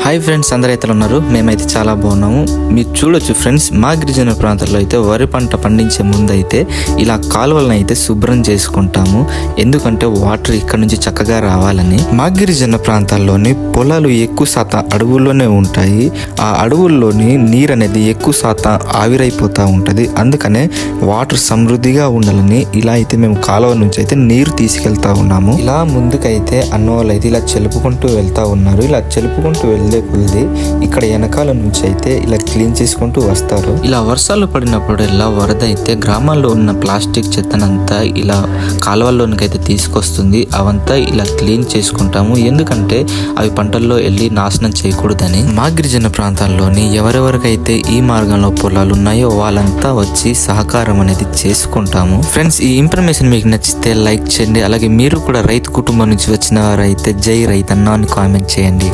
Hi friends, అందరూ అయితే ఉన్నారు. మేమైతే చాలా బాగున్నాము. మీరు చూడొచ్చు ఫ్రెండ్స్, మా గిరిజన ప్రాంతాల్లో అయితే వరి పంట పండించే ముందు అయితే ఇలా కాలువలను అయితే శుభ్రం చేసుకుంటాము. ఎందుకంటే వాటర్ ఇక్కడ నుంచి చక్కగా రావాలని. మా గిరిజన ప్రాంతాల్లోని పొలాలు ఎక్కువ శాతం అడవుల్లోనే ఉంటాయి. ఆ అడవుల్లోని నీరు అనేది ఎక్కువ శాతం ఆవిరైపోతూ ఉంటుంది. అందుకనే వాటర్ సమృద్ధిగా ఉండాలని ఇలా అయితే మేము కాలువ నుంచి అయితే నీరు తీసుకెళ్తా ఉన్నాము. ఇలా ముందుకైతే అన్నవాళ్ళు అయితే ఇలా చెలుపుకుంటూ వెళ్తా ఉన్నారు. ఇలా చెలుపుకుంటూ వెళ్తే కొద్ది ఇక్కడ వెనకాల నుంచి అయితే ఇలా క్లీన్ చేసుకుంటూ వస్తారు. ఇలా వర్షాలు పడినప్పుడు ఇలా వరద అయితే గ్రామాల్లో ఉన్న ప్లాస్టిక్ చెత్తనంతా ఇలా కాలువల్లోనికి అయితే తీసుకొస్తుంది. అవంతా ఇలా క్లీన్ చేసుకుంటాము. ఎందుకంటే అవి పంటల్లో వెళ్ళి నాశనం చేయకూడదని. మా గిరిజన ప్రాంతాల్లోని ఎవరెవరికైతే ఈ మార్గంలో పొలాలు ఉన్నాయో వాళ్ళంతా వచ్చి సహకారం అనేది చేసుకుంటాము. ఫ్రెండ్స్, ఈ ఇన్ఫర్మేషన్ మీకు నచ్చితే లైక్ చేయండి. అలాగే మీరు కూడా రైతు కుటుంబం నుంచి వచ్చిన వారైతే జై రైతన్న అని కామెంట్ చేయండి.